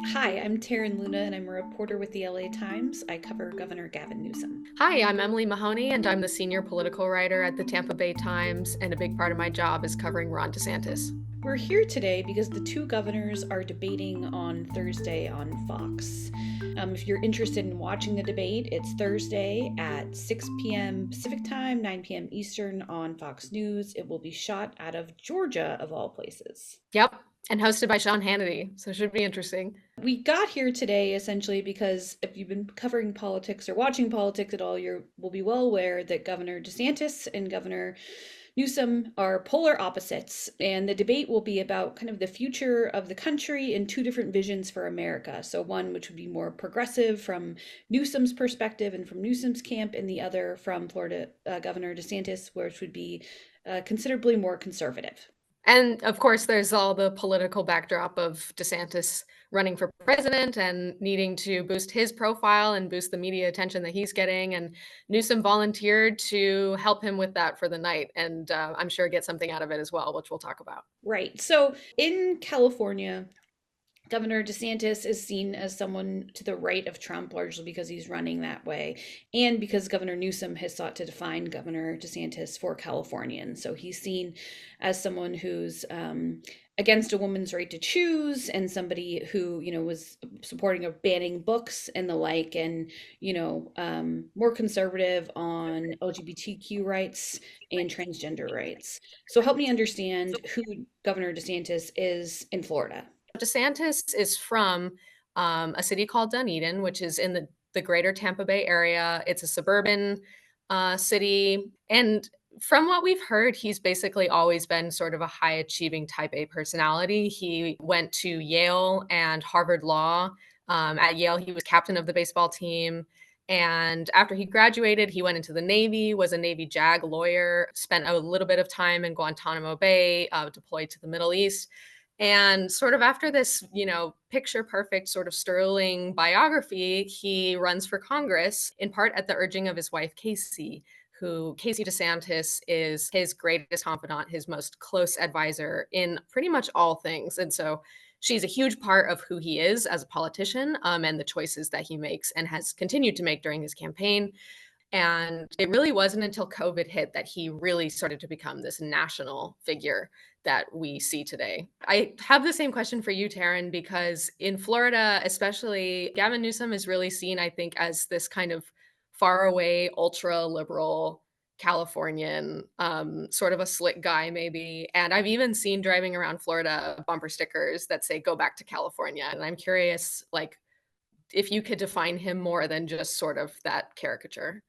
Hi, I'm Taryn Luna, and I'm a reporter with the LA Times. I cover Governor Gavin Newsom. Hi, I'm Emily Mahoney, and I'm the senior political writer at the Tampa Bay Times, and a big part of my job is covering Ron DeSantis. We're here today because the two governors are debating on Thursday on Fox. If you're interested in watching the debate, it's Thursday at 6 p.m. Pacific Time, 9 p.m. Eastern on Fox News. It will be shot out of Georgia, of all places. Yep, and hosted by Sean Hannity, so it should be interesting. We got here today essentially because if you've been covering politics or watching politics at all, you will be well aware that Governor DeSantis and Governor Newsom are polar opposites, and the debate will be about kind of the future of the country and two different visions for America. So, one which would be more progressive from Newsom's perspective and from Newsom's camp, and the other from Florida Governor DeSantis, which would be considerably more conservative. And of course, there's all the political backdrop of DeSantis running for president and needing to boost his profile and boost the media attention that he's getting. And Newsom volunteered to help him with that for the night, and I'm sure get something out of it as well, which we'll talk about. Right. So, in California, Governor DeSantis is seen as someone to the right of Trump, largely because he's running that way, and because Governor Newsom has sought to define Governor DeSantis for Californians. So he's seen as someone who's against a woman's right to choose, and somebody who was supporting of banning books and the like, and more conservative on LGBTQ rights and transgender rights. So help me understand who Governor DeSantis is in Florida. DeSantis is from a city called Dunedin, which is in the greater Tampa Bay area. It's a suburban city. And from what we've heard, he's basically always been sort of a high achieving type A personality. He went to Yale and Harvard Law. At Yale, he was captain of the baseball team. And after he graduated, he went into the Navy, was a Navy JAG lawyer, spent a little bit of time in Guantanamo Bay, deployed to the Middle East. And sort of after this, picture perfect sort of sterling biography, he runs for Congress in part at the urging of his wife, Casey DeSantis is his greatest confidant, his most close advisor in pretty much all things. And so she's a huge part of who he is as a politician, and the choices that he makes and has continued to make during his campaign. And it really wasn't until COVID hit that he really started to become this national figure that we see today. I have the same question for you, Taryn, because in Florida, especially, Gavin Newsom is really seen, I think, as this kind of far away, ultra liberal Californian, sort of a slick guy, maybe. And I've even seen driving around Florida bumper stickers that say, "Go back to California." And I'm curious, like, if you could define him more than just sort of that caricature.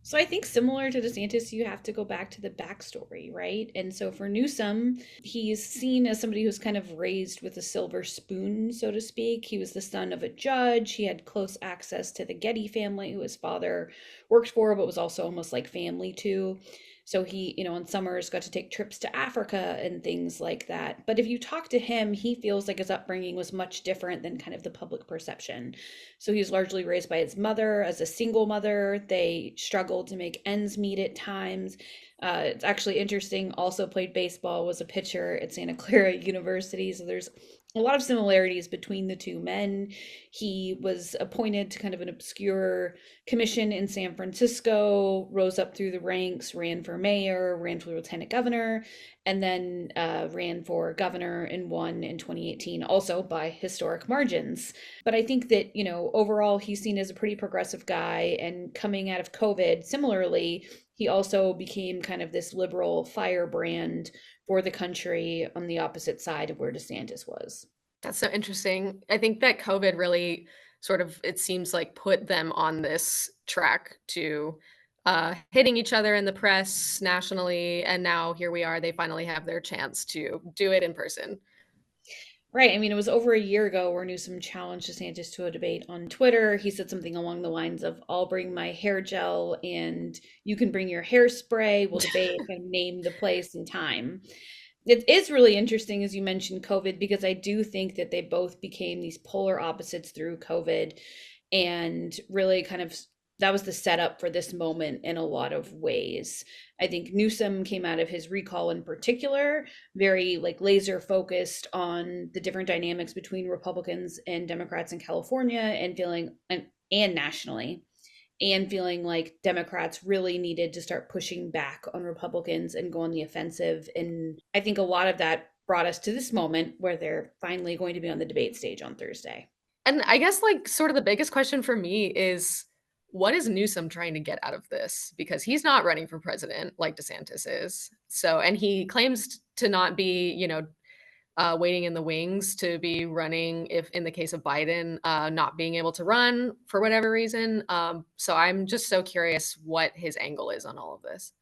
So I think similar to DeSantis, you have to go back to the backstory, right? And so for Newsom, he's seen as somebody who's kind of raised with a silver spoon, so to speak. He was the son of a judge. He had close access to the Getty family, who his father worked for, but was also almost like family to. So he, in summers got to take trips to Africa and things like that. But if you talk to him, he feels like his upbringing was much different than kind of the public perception. So he was largely raised by his mother as a single mother. They struggled to make ends meet at times. It's actually interesting, also played baseball, was a pitcher at Santa Clara University. So there's a lot of similarities between the two men. He was appointed to kind of an obscure commission in San Francisco, rose up through the ranks, ran for mayor, ran for lieutenant governor, and then ran for governor and won in 2018, also by historic margins. But I think that, overall, he's seen as a pretty progressive guy. And coming out of COVID, similarly, he also became kind of this liberal firebrand for the country on the opposite side of where DeSantis was. That's so interesting. I think that COVID really sort of, it seems like, put them on this track to hitting each other in the press nationally. And now here we are. They finally have their chance to do it in person. Right. I mean, it was over a year ago where Newsom challenged DeSantis to a debate on Twitter. He said something along the lines of, "I'll bring my hair gel and you can bring your hairspray. We'll debate and name the place and time." It is really interesting, as you mentioned, COVID, because I do think that they both became these polar opposites through COVID and really kind of that was the setup for this moment in a lot of ways. I think Newsom came out of his recall in particular very like laser focused on the different dynamics between Republicans and Democrats in California and feeling and nationally, and feeling like Democrats really needed to start pushing back on Republicans and go on the offensive. And I think a lot of that brought us to this moment where they're finally going to be on the debate stage on Thursday. And I guess, like, sort of the biggest question for me is, what is Newsom trying to get out of this? Because he's not running for president like DeSantis is. So, and he claims to not be, waiting in the wings to be running if in the case of Biden, not being able to run for whatever reason. So I'm just so curious what his angle is on all of this.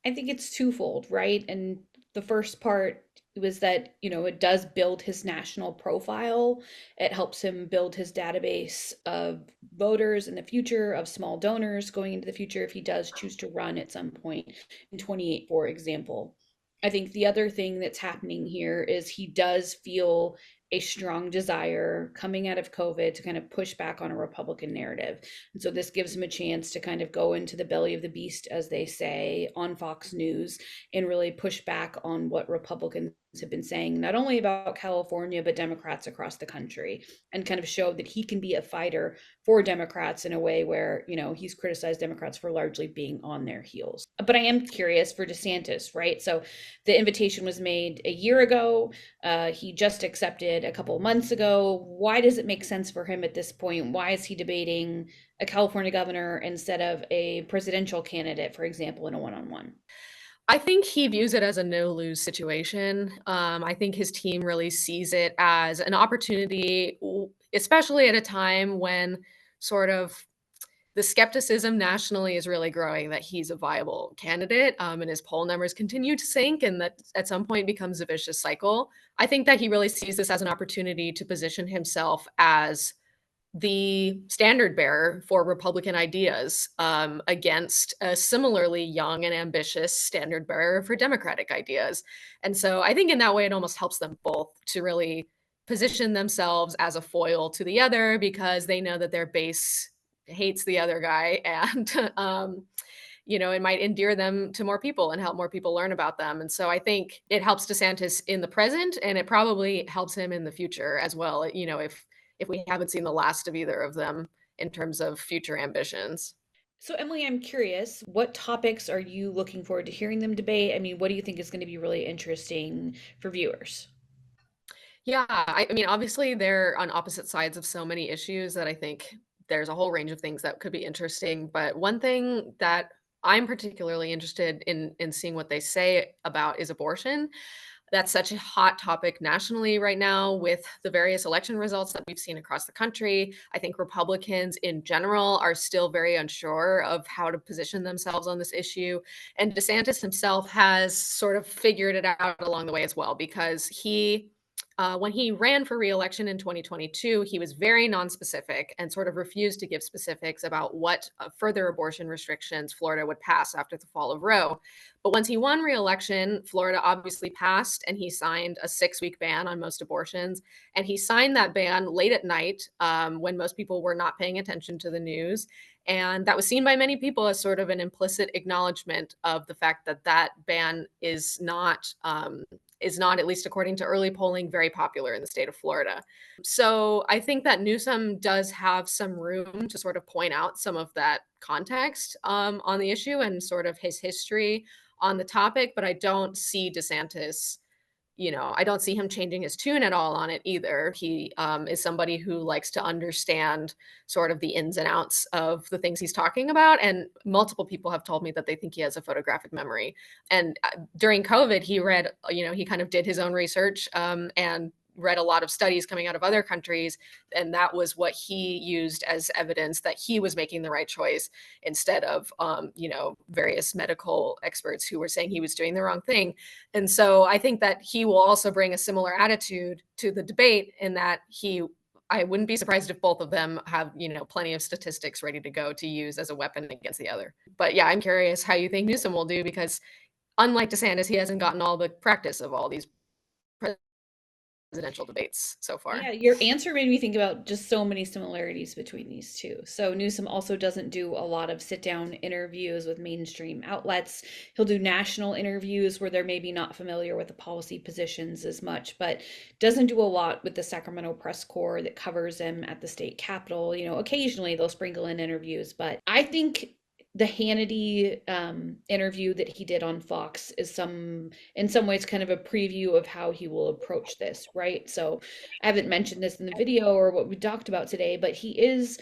I think it's twofold, right? And the first part was that, it does build his national profile. It helps him build his database of voters in the future, of small donors going into the future if he does choose to run at some point in 28, for example. I think the other thing that's happening here is he does feel a strong desire coming out of COVID to kind of push back on a Republican narrative. And so this gives him a chance to kind of go into the belly of the beast, as they say, on Fox News and really push back on what Republicans have been saying, not only about California, but Democrats across the country, and kind of show that he can be a fighter for Democrats in a way where, he's criticized Democrats for largely being on their heels. But I am curious for DeSantis, right? So the invitation was made a year ago. He just accepted a couple of months ago. Why does it make sense for him at this point? Why is he debating a California governor instead of a presidential candidate, for example, in a one-on-one? I think he views it as a no-lose situation. I think his team really sees it as an opportunity, especially at a time when sort of the skepticism nationally is really growing that he's a viable candidate, and his poll numbers continue to sink, and that at some point becomes a vicious cycle. I think that he really sees this as an opportunity to position himself as the standard bearer for Republican ideas, against a similarly young and ambitious standard bearer for Democratic ideas. And so I think in that way, it almost helps them both to really position themselves as a foil to the other because they know that their base hates the other guy and it might endear them to more people and help more people learn about them. And so I think it helps DeSantis in the present and it probably helps him in the future as well, if we haven't seen the last of either of them in terms of future ambitions. So, Emily, I'm curious, what topics are you looking forward to hearing them debate? I mean, what do you think is going to be really interesting for viewers? Yeah, I mean, obviously they're on opposite sides of so many issues that I think there's a whole range of things that could be interesting. But one thing that I'm particularly interested in seeing what they say about is abortion. That's such a hot topic nationally right now with the various election results that we've seen across the country. I think Republicans in general are still very unsure of how to position themselves on this issue. And DeSantis himself has sort of figured it out along the way as well, because when he ran for reelection in 2022, he was very nonspecific and sort of refused to give specifics about what further abortion restrictions Florida would pass after the fall of Roe. But once he won reelection, Florida obviously passed and he signed a 6-week ban on most abortions. And he signed that ban late at night, when most people were not paying attention to the news. And that was seen by many people as sort of an implicit acknowledgement of the fact that that ban is not, at least according to early polling, very popular in the state of Florida. So I think that Newsom does have some room to sort of point out some of that context, on the issue and sort of his history on the topic. But I don't see DeSantis, I don't see him changing his tune at all on it either. He is somebody who likes to understand sort of the ins and outs of the things he's talking about. And multiple people have told me that they think he has a photographic memory. And during COVID, he kind of did his own research, and read a lot of studies coming out of other countries. And that was what he used as evidence that he was making the right choice instead of, various medical experts who were saying he was doing the wrong thing. And so I think that he will also bring a similar attitude to the debate in that I wouldn't be surprised if both of them have, plenty of statistics ready to go to use as a weapon against the other. But yeah, I'm curious how you think Newsom will do, because unlike DeSantis, he hasn't gotten all the practice of all these presidential debates so far. Yeah, your answer made me think about just so many similarities between these two. So Newsom also doesn't do a lot of sit-down interviews with mainstream outlets. He'll do national interviews where they're maybe not familiar with the policy positions as much, but doesn't do a lot with the Sacramento press corps that covers him at the state capitol. Occasionally they'll sprinkle in interviews, but I think the Hannity interview that he did on Fox is in some ways kind of a preview of how he will approach this, right? So I haven't mentioned this in the video or what we talked about today, but he is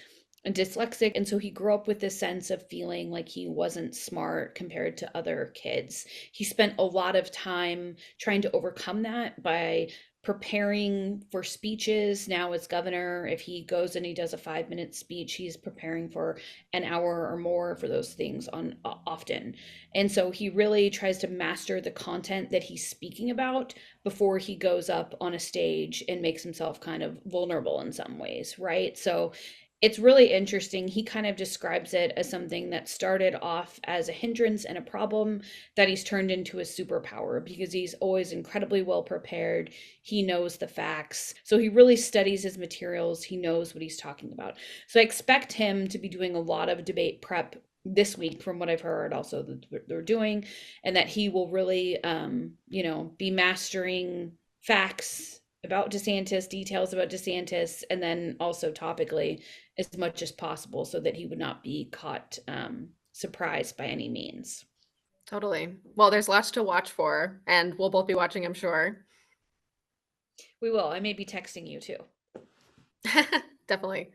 dyslexic, and so he grew up with this sense of feeling like he wasn't smart compared to other kids. He spent a lot of time trying to overcome that by preparing for speeches. Now as governor, if he goes and he does a 5-minute speech, he's preparing for an hour or more for those things on often. And so he really tries to master the content that he's speaking about before he goes up on a stage and makes himself kind of vulnerable in some ways, right? So it's really interesting. He kind of describes it as something that started off as a hindrance and a problem that he's turned into a superpower because he's always incredibly well prepared. He knows the facts. So he really studies his materials. He knows what he's talking about. So I expect him to be doing a lot of debate prep this week, from what I've heard, also that they're doing, and that he will really, be mastering facts about DeSantis, details about DeSantis, and then also topically as much as possible so that he would not be caught surprised by any means. Totally. Well, there's lots to watch for, and we'll both be watching, I'm sure. We will. I may be texting you too. Definitely.